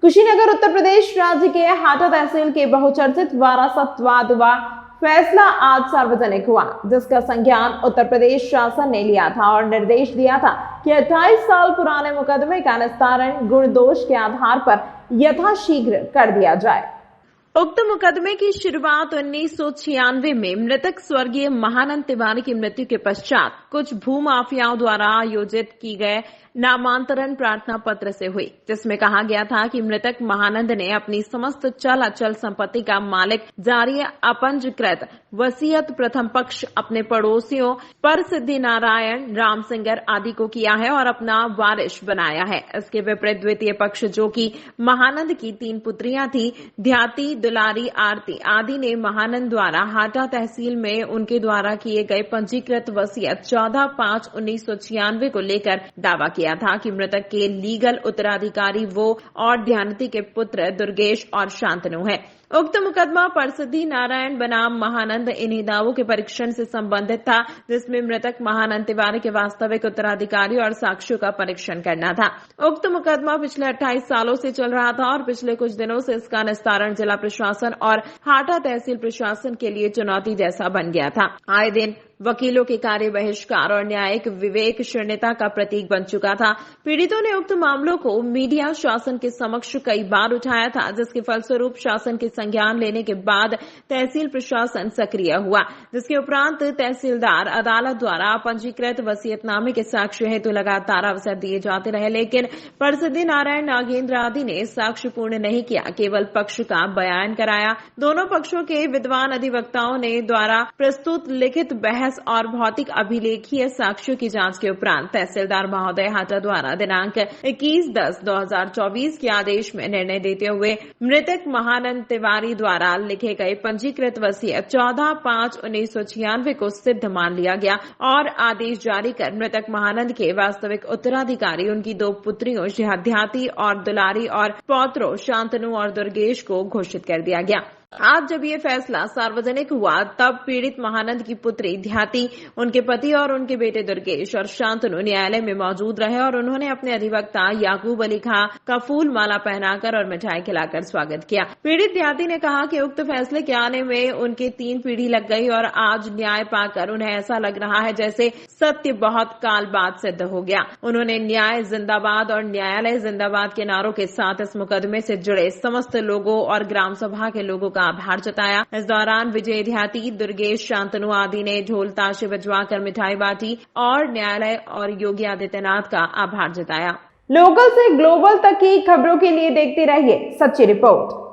कुशीनगर उत्तर प्रदेश राज्य के हाटा तहसील के बहुचर्चित वारासतवाद व फैसला आज सार्वजनिक हुआ, जिसका संज्ञान उत्तर प्रदेश शासन ने लिया था और निर्देश दिया था कि 28 साल पुराने मुकदमे का निस्तारण गुण दोष के आधार पर यथाशीघ्र कर दिया जाए। उक्त मुकदमे की शुरुआत 1996 में मृतक स्वर्गीय महानंद तिवारी की मृत्यु के पश्चात कुछ भूमाफियाओं द्वारा आयोजित की गए नामांतरण प्रार्थना पत्र से हुई, जिसमें कहा गया था कि मृतक महानंद ने अपनी समस्त चल अचल संपत्ति का मालिक जारी अपंजीकृत वसीयत प्रथम पक्ष अपने पड़ोसियों पर सिद्धि नारायण, राम सिंगर आदि को किया है और अपना वारिश बनाया है। इसके विपरीत द्वितीय पक्ष, जो कि महानंद की 3 पुत्रियां थी, ध्याति, दुलारी, आरती आदि ने महानंद द्वारा हाटा तहसील में उनके द्वारा किए गए पंजीकृत वसीयत 14/5/1996 को लेकर दावा किया था कि मृतक के लीगल उत्तराधिकारी वो और ध्यानति के पुत्र दुर्गेश और शांतनु है। उक्त मुकदमा परसिद्धि नारायण बनाम महानंद इन्हीं दावों के परीक्षण से संबंधित था, जिसमें मृतक महानंद तिवारी के वास्तविक उत्तराधिकारी और साक्ष्यों का परीक्षण करना था। उक्त मुकदमा पिछले 28 सालों से चल रहा था और पिछले कुछ दिनों से इसका निस्तारण जिला प्रशासन और हाटा तहसील प्रशासन के लिए चुनौती जैसा बन गया था। आए दिन वकीलों के कार्य बहिष्कार और न्यायिक विवेक शून्यता का प्रतीक बन चुका था। पीड़ितों ने उक्त मामलों को मीडिया शासन के समक्ष कई बार उठाया था, जिसके फलस्वरूप शासन के संज्ञान लेने के बाद तहसील प्रशासन सक्रिय हुआ, जिसके उपरांत तहसीलदार अदालत द्वारा पंजीकृत वसीयतनामे के साक्ष्य हेतु लगातार अवसर दिए जाते रहे, लेकिन परसिद्धि नारायण, नागेंद्र आदि ने साक्ष्य पूर्ण नहीं किया, केवल पक्ष का बयान कराया। दोनों पक्षों के विद्वान अधिवक्ताओं ने द्वारा प्रस्तुत लिखित बहस और भौतिक अभिलेखीय साक्ष्यों की जांच के उपरांत तहसीलदार महोदय हाटा द्वारा दिनांक 21/10/2024 के आदेश में निर्णय देते हुए मृतक महानंद तिवारी द्वारा लिखे गए पंजीकृत वसीयत 14/5/1996 को सिद्ध मान लिया गया और आदेश जारी कर मृतक महानंद के वास्तविक उत्तराधिकारी उनकी 2 पुत्रियों ध्याति और दुलारी और पौत्रों शांतनु और दुर्गेश को घोषित कर दिया गया। आज जब ये फैसला सार्वजनिक हुआ, तब पीड़ित महानंद की पुत्री ध्याति, उनके पति और उनके बेटे दुर्गेश और शांतनु न्यायालय में मौजूद रहे और उन्होंने अपने अधिवक्ता याकूब अली खां का फूल माला पहनाकर और मिठाई खिलाकर स्वागत किया। पीड़ित ध्याति ने कहा कि उक्त फैसले के आने में उनके 3 पीढ़ी लग गई और आज न्याय पाकर उन्हें ऐसा लग रहा है जैसे सत्य बहुत काल बाद सिद्ध हो गया। उन्होंने न्याय जिंदाबाद और न्यायालय जिंदाबाद के नारों के साथ इस मुकदमे से जुड़े समस्त लोगों और ग्राम सभा के लोगों का आभार जताया। इस दौरान विजय, ध्याति, दुर्गेश, शांतनु आदि ने ढोल ताशे बजवाकर मिठाई बांटी और न्यायालय और योगी आदित्यनाथ का आभार जताया। लोकल से ग्लोबल तक की खबरों के लिए देखते रहिए सच्ची रिपोर्ट।